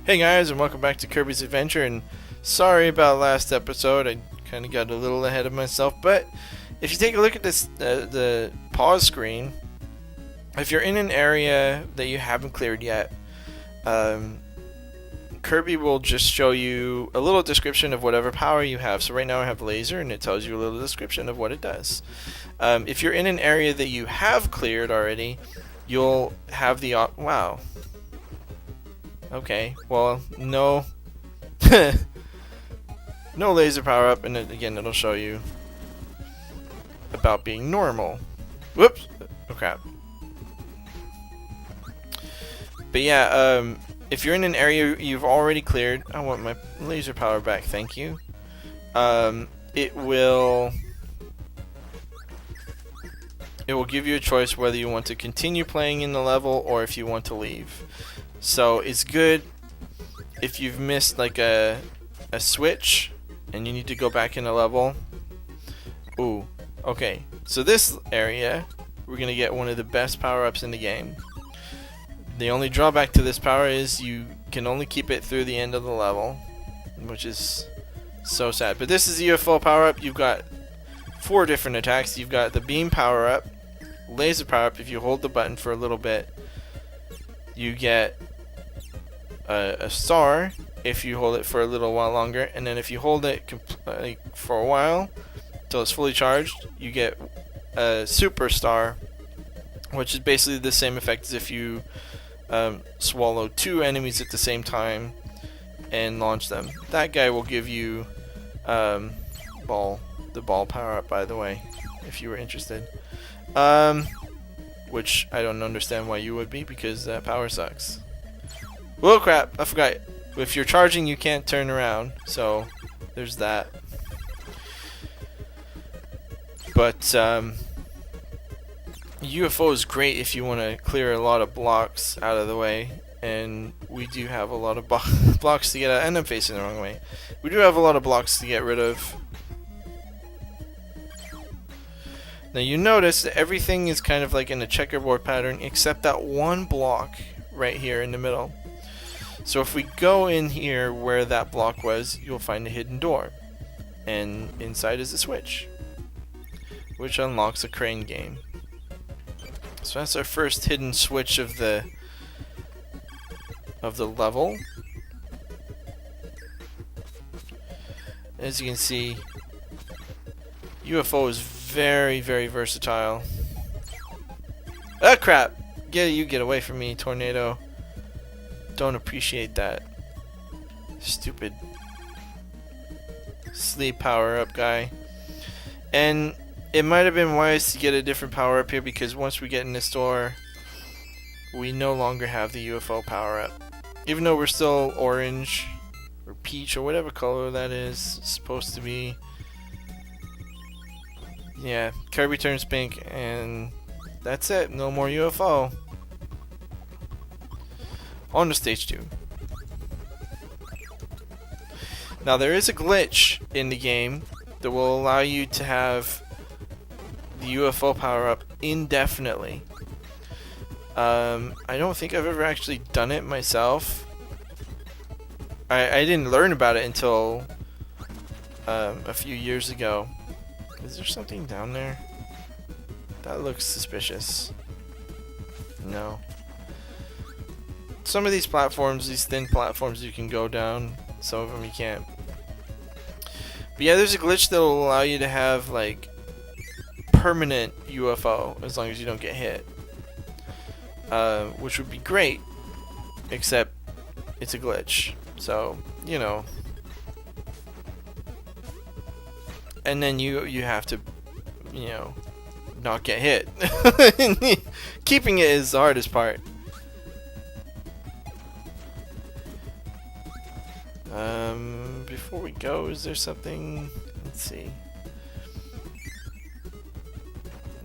Hey guys, and welcome back to Kirby's Adventure, and sorry about last episode, I kind of got a little ahead of myself, but if you take a look at this, the pause screen, if you're in an area that you haven't cleared yet, Kirby will just show you a little description of whatever power you have. So right now I have laser, and it tells you a little description of what it does. If you're in an area that you have cleared already, you'll have the wow. Okay, well, no no laser power up, and again it'll show you about being normal. Whoops! Oh crap. But yeah, if you're in an area you've already cleared, I want my laser power back, thank you. It will give you a choice whether you want to continue playing in the level or if you want to leave. So it's good if you've missed like a switch and you need to go back in a level. Ooh, okay. So this area, we're gonna get one of the best power-ups in the game. The only drawback to this power is you can only keep it through the end of the level, which is so sad. But this is the UFO power-up. You've got 4 different attacks. You've got the beam power-up, laser power-up. If you hold the button for a little bit, you get a star if you hold it for a little while longer, and then if you hold it for a while until it's fully charged, you get a super star, which is basically the same effect as if you swallow 2 enemies at the same time and launch them. That guy will give you the ball power up, by the way, if you were interested. Which I don't understand why you would be, because that power sucks. Whoa, crap! I forgot. If you're charging, you can't turn around, so there's that. But UFO is great if you want to clear a lot of blocks out of the way, and we do have a lot of blocks to get out. And I'm facing the wrong way. We do have a lot of blocks to get rid of. Now you notice that everything is kind of like in a checkerboard pattern except that one block right here in the middle. So if we go in here where that block was, you'll find a hidden door. And inside is a switch, which unlocks a crane game. So that's our first hidden switch of the level. As you can see, UFO is very, very versatile. Ah, crap! You get away from me, tornado. Don't appreciate that. Stupid sleep power up guy. And it might have been wise to get a different power up here, because once we get in this door, we no longer have the UFO power up. Even though we're still orange or peach or whatever color that is supposed to be. Yeah, Kirby turns pink, and that's it. No more UFO. On to stage 2. Now there is a glitch in the game that will allow you to have the UFO power up indefinitely. I don't think I've ever actually done it myself. I didn't learn about it until a few years ago. Is there something down there? That looks suspicious. No. Some of these platforms, these thin platforms, you can go down. Some of them you can't. But yeah, there's a glitch that will allow you to have like permanent UFO as long as you don't get hit. Which would be great, except it's a glitch. So, you know. And then you have to, you know, not get hit. Keeping it is the hardest part. Before we go, is there something? Let's see.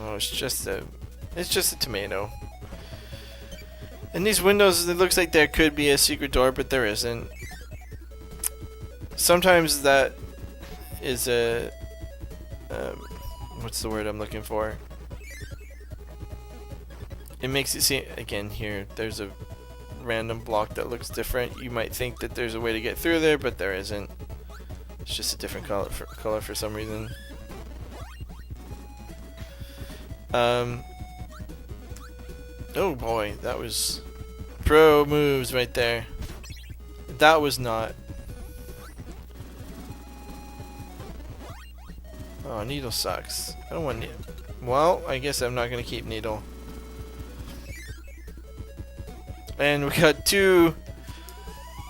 Oh, it's just a tomato. In these windows, it looks like there could be a secret door, but there isn't. Sometimes that is a what's the word I'm looking for? It makes it seem, again here, there's a random block that looks different. You might think that there's a way to get through there, but there isn't. It's just a different color for some reason. Oh boy, that was pro moves right there. That was not. Oh, Needle sucks. I don't want Needle. Well, I guess I'm not gonna keep Needle. And we got two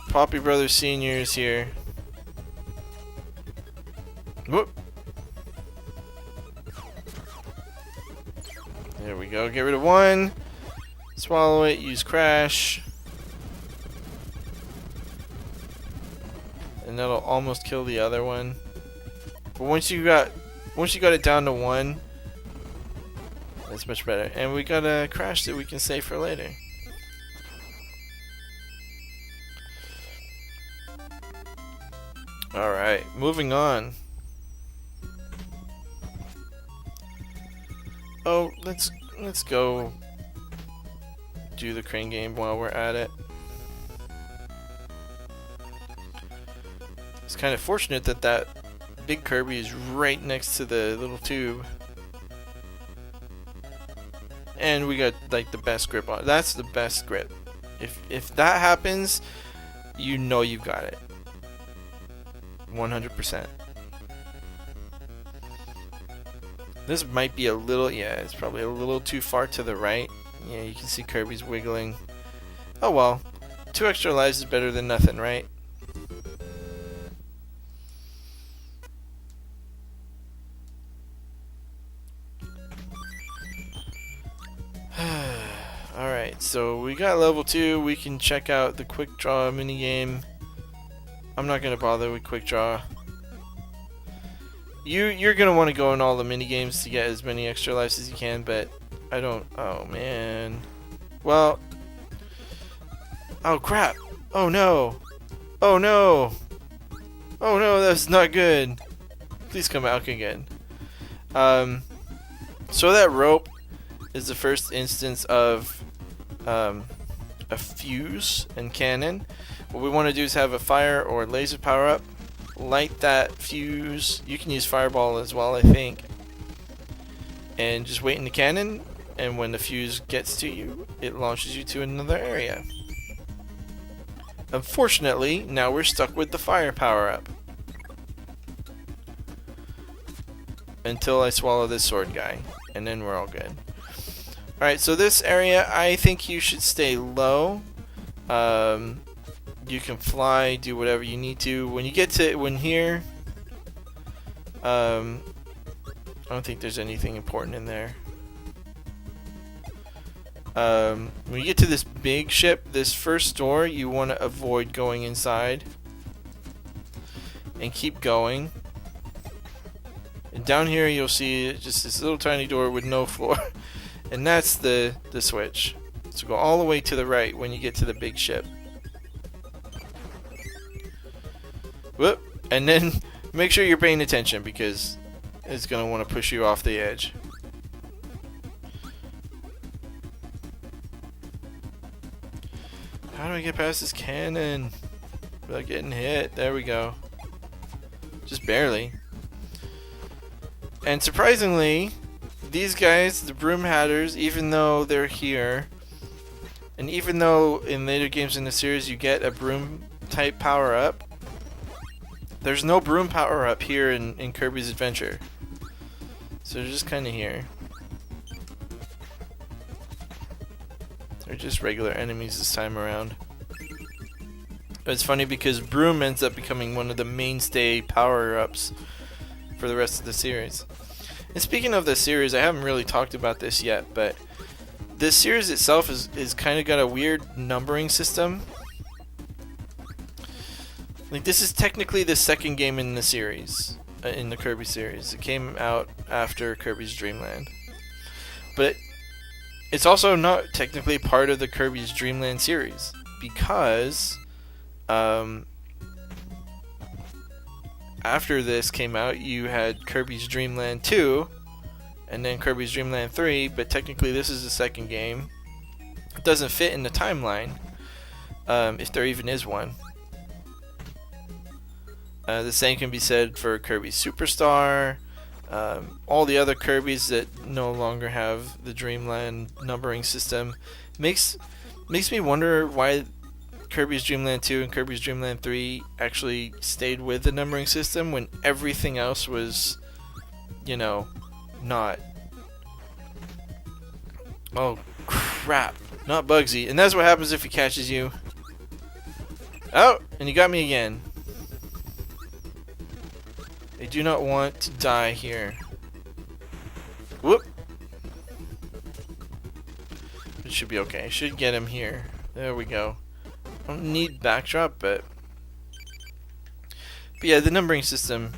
Poppy Brothers seniors here. Whoop. There we go. Get rid of one. Swallow it. Use Crash. And that'll almost kill the other one. But once you got it down to one, that's much better. And we got a Crash that we can save for later. Alright, moving on. Oh, let's go do the crane game while we're at it. It's kind of fortunate that that big Kirby is right next to the little tube. And we got like the best grip on it. That's the best grip. If that happens, you know you've got it. 100%. This might be a little, yeah, it's probably a little too far to the right. Yeah, you can see Kirby's wiggling. Oh well, 2 extra lives is better than nothing, right? Alright, so we got level 2. We can check out the quick draw minigame. I'm not gonna bother with quick draw. You're gonna want to go in all the mini games to get as many extra lives as you can, but I don't. Oh man. Well. Oh crap. Oh no. Oh no. Oh no. That's not good. Please come out again. So that rope is the first instance of a fuse and cannon. What we want to do is have a fire or laser power up, light that fuse. You can use fireball as well, I think, and just wait in the cannon, and when the fuse gets to you, it launches you to another area. Unfortunately, now we're stuck with the fire power up until I swallow this sword guy, and then we're all good. Alright, so this area, I think you should stay low. You can fly, do whatever you need to. When you get to here, I don't think there's anything important in there. When you get to this big ship, this first door, you want to avoid going inside and keep going. And down here, you'll see just this little tiny door with no floor, and that's the switch. So go all the way to the right when you get to the big ship. Whoop, and then make sure you're paying attention because it's going to want to push you off the edge. How do I get past this cannon without getting hit? There we go. Just barely. And surprisingly, these guys, the Broom Hatters, even though they're here, and even though in later games in the series you get a broom type power up, there's no broom power up here in Kirby's Adventure. So they're just kind of here. They're just regular enemies this time around. But it's funny because broom ends up becoming one of the mainstay power-ups for the rest of the series. And speaking of the series, I haven't really talked about this yet, but this series itself is kind of got a weird numbering system. Like, this is technically the second game in the series, in the Kirby series. It came out after Kirby's Dream Land. But it's also not technically part of the Kirby's Dream Land series, because after this came out, you had Kirby's Dream Land 2, and then Kirby's Dream Land 3, but technically this is the second game. It doesn't fit in the timeline. if there even is one. The same can be said for Kirby Superstar. All the other Kirbys that no longer have the Dreamland numbering system makes me wonder why Kirby's Dream Land 2 and Kirby's Dream Land 3 actually stayed with the numbering system when everything else was, you know, not. Oh crap, not Bugsy. And that's what happens if he catches you. Oh, and he got me again. I do not want to die here. Whoop. It should be okay. I should get him here. There we go. I don't need backdrop, but yeah, the numbering system,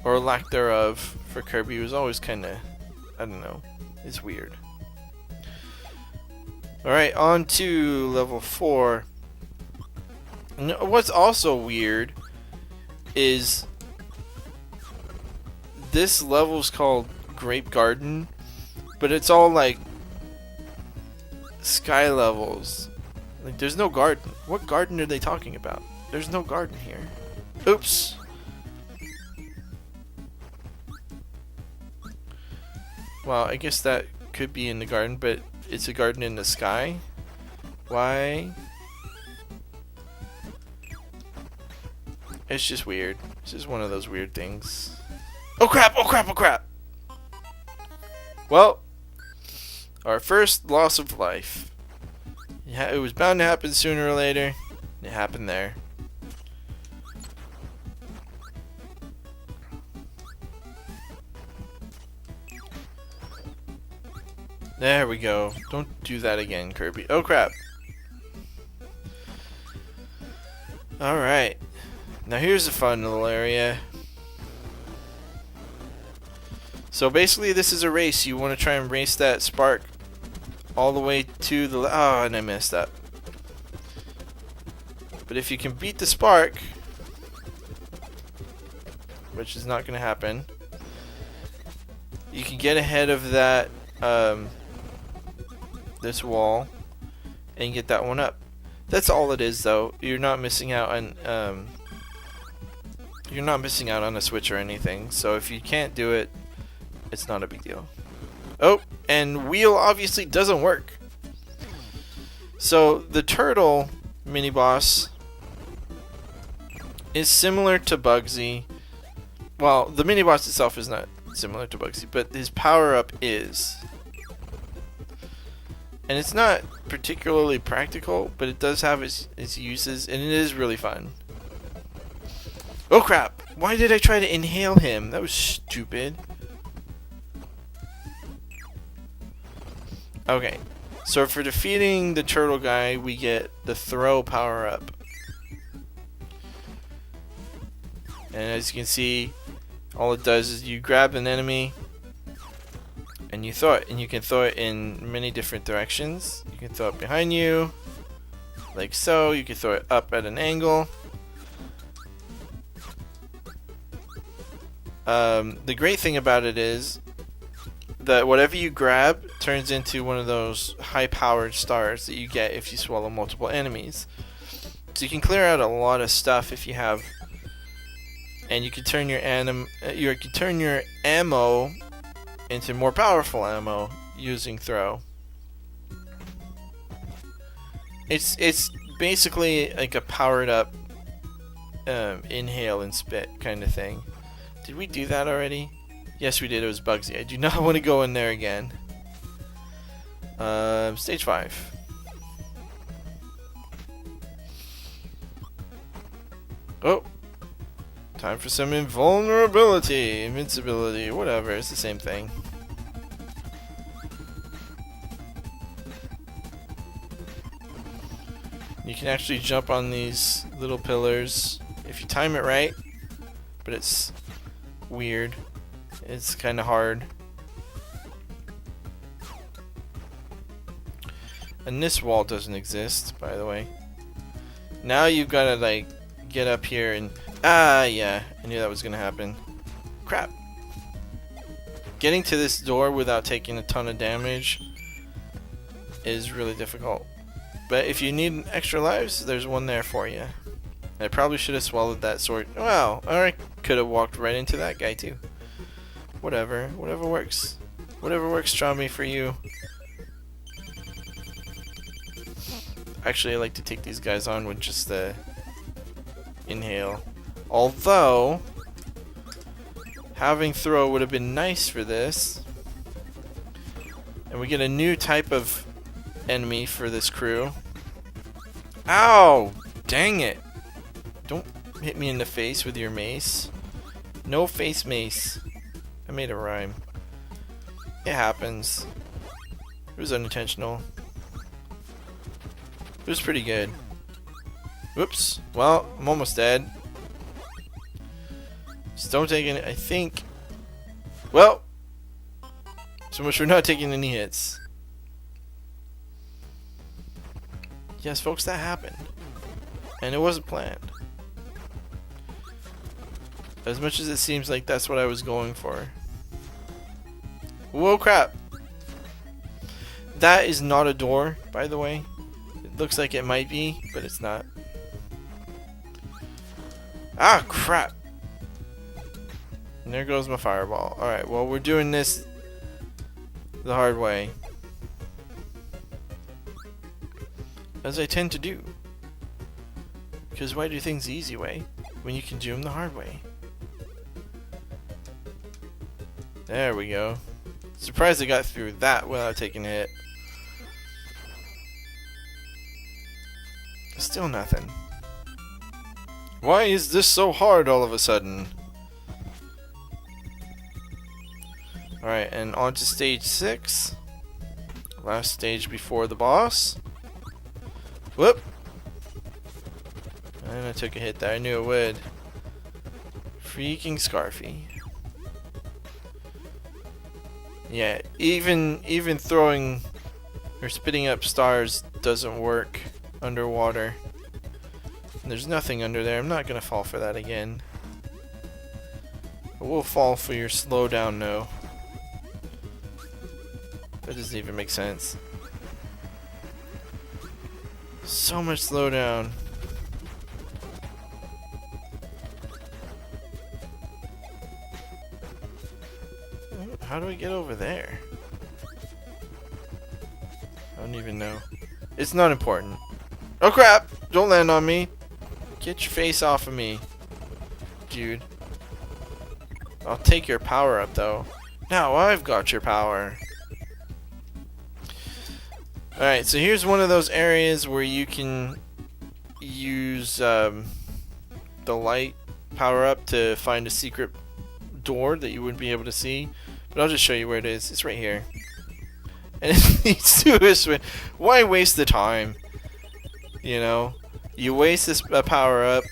or lack thereof, for Kirby was always kind of, I don't know, it's weird. Alright, on to level 4. And what's also weird is this level's called Grape Garden, but it's all like sky levels. Like, there's no garden. What garden are they talking about? There's no garden here. Oops. Well, I guess that could be in the garden, but it's a garden in the sky. Why? It's just weird. It's just one of those weird things. Oh crap! Oh crap! Oh crap! Well, our first loss of life. Yeah, it was bound to happen sooner or later. It happened there. There we go. Don't do that again, Kirby. Oh crap. Alright. Now here's a fun little area. So basically this is a race. You want to try and race that spark all the way to the oh, and I messed up. But if you can beat the spark, which is not going to happen, you can get ahead of that this wall and get that one up. That's all it is, though. You're not missing out on a switch or anything. So if you can't do it, it's not a big deal. Oh, and wheel obviously doesn't work. So the turtle mini boss is similar to Bugsy. Well, the mini boss itself is not similar to Bugsy, but his power up is. And it's not particularly practical, but it does have its uses, and it is really fun. Oh crap! Why did I try to inhale him? That was stupid. Okay, so for defeating the turtle guy, we get the throw power up. And as you can see, all it does is you grab an enemy and you throw it, and you can throw it in many different directions. You can throw it behind you, like so. You can throw it up at an angle. The great thing about it is that whatever you grab turns into one of those high-powered stars that you get if you swallow multiple enemies. So you can clear out a lot of stuff if you have, and you can turn your ammo into more powerful ammo using throw. It's basically like a powered up inhale and spit kind of thing. Did we do that already? Yes, we did. It was Bugsy. I do not want to go in there again. Stage 5. Oh. Time for some invulnerability, invincibility, whatever. It's the same thing. You can actually jump on these little pillars if you time it right, but it's weird. It's kind of hard. And this wall doesn't exist, by the way. Now you've got to like get up here and yeah, I knew that was gonna happen. Crap. Getting to this door without taking a ton of damage is really difficult. But if you need extra lives, there's one there for you. I probably should have swallowed that sword. Wow, or I could have walked right into that guy too. Whatever works. Whatever works, Tromby, for you. Actually, I like to take these guys on with just the inhale. Although, having throw would have been nice for this. And we get a new type of enemy for this crew. Ow! Dang it! Don't hit me in the face with your mace. No face mace. I made a rhyme. It happens. It was unintentional. It was pretty good. Whoops. Well, I'm almost dead. Just don't take any. I think. Well, so much for not taking any hits. Yes, folks, that happened. And it wasn't planned. As much as it seems like that's what I was going for. Whoa, crap. That is not a door, by the way. It looks like it might be, but it's not. Ah, crap. And there goes my fireball. Alright, well, we're doing this the hard way. As I tend to do. Because why do things the easy way when you can do them the hard way? There we go. Surprised I got through that without taking a hit. Still nothing. Why is this so hard all of a sudden? Alright, and on to stage 6. Last stage before the boss. Whoop! And I took a hit there. I knew it would. Freaking Scarfy. Yeah, even throwing or spitting up stars doesn't work underwater. There's nothing under there. I'm not gonna fall for that again. I will fall for your slowdown, no. That doesn't even make sense. So much slowdown. How do I get over there? I don't even know. It's not important. Oh crap! Don't land on me. Get your face off of me, dude. I'll take your power up though. Now I've got your power. Alright, so here's one of those areas where you can use the light power up to find a secret door that you wouldn't be able to see. But I'll just show you where it is. It's right here. And it leads to a switch. Why waste the time? You know? You waste this power up.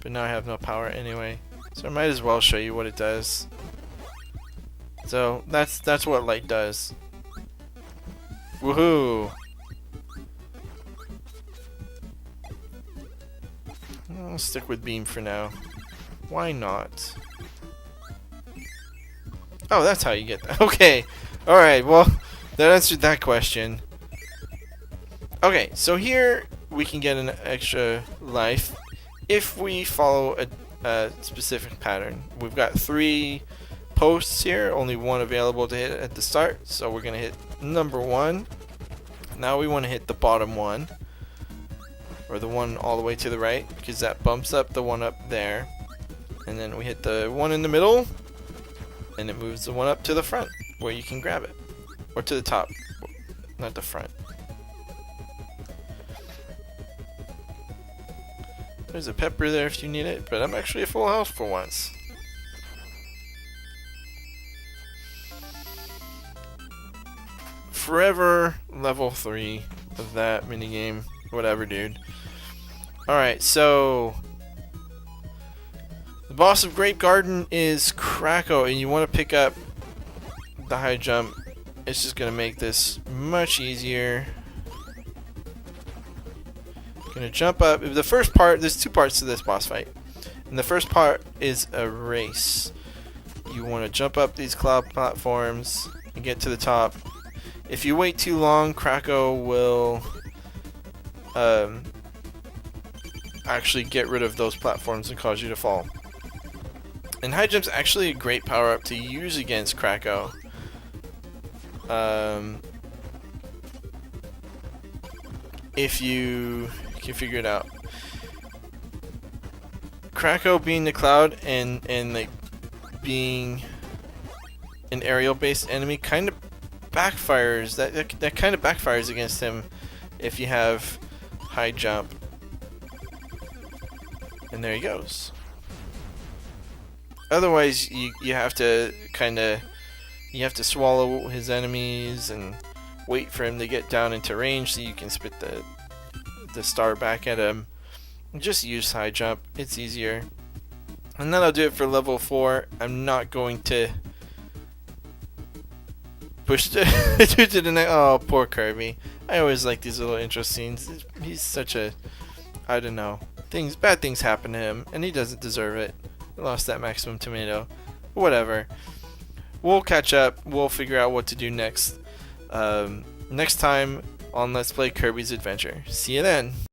But now I have no power anyway. So I might as well show you what it does. So that's what light does. Woohoo! I'll stick with beam for now. Why not? Oh, that's how you get that. Okay. Alright, well, that answered that question. Okay, so here we can get an extra life if we follow a specific pattern. We've got 3 posts here, only 1 available to hit at the start, so we're going to hit number 1. Now we want to hit the bottom one, or the one all the way to the right, because that bumps up the one up there. And then we hit the one in the middle, and it moves the one up to the front, where you can grab it. Or to the top, not the front. There's a pepper there if you need it, but I'm actually at full health for once. Forever level 3 of that minigame. Whatever, dude. Alright, so the boss of Grape Garden is Kracko, and you want to pick up the high jump. It's just going to make this much easier. Gonna jump up. The first part, there's 2 parts to this boss fight. And the first part is a race. you want to jump up these cloud platforms and get to the top. If you wait too long, Kracko will actually get rid of those platforms and cause you to fall. And high jump's actually a great power up to use against Kracko. If you can figure it out. Kracko being the cloud and like being an aerial based enemy kind of backfires. That kind of backfires against him if you have high jump. And there he goes. Otherwise you have to swallow his enemies and wait for him to get down into range so you can spit the star back at him. Just use high jump, it's easier. And that'll do it for level 4. I'm not going to push to the next. Oh, poor Kirby. I always like these little intro scenes. He's such a, I don't know. Bad things happen to him, and he doesn't deserve it. He lost that maximum tomato. Whatever. We'll catch up. We'll figure out what to do next. Next time on Let's Play Kirby's Adventure. See you then.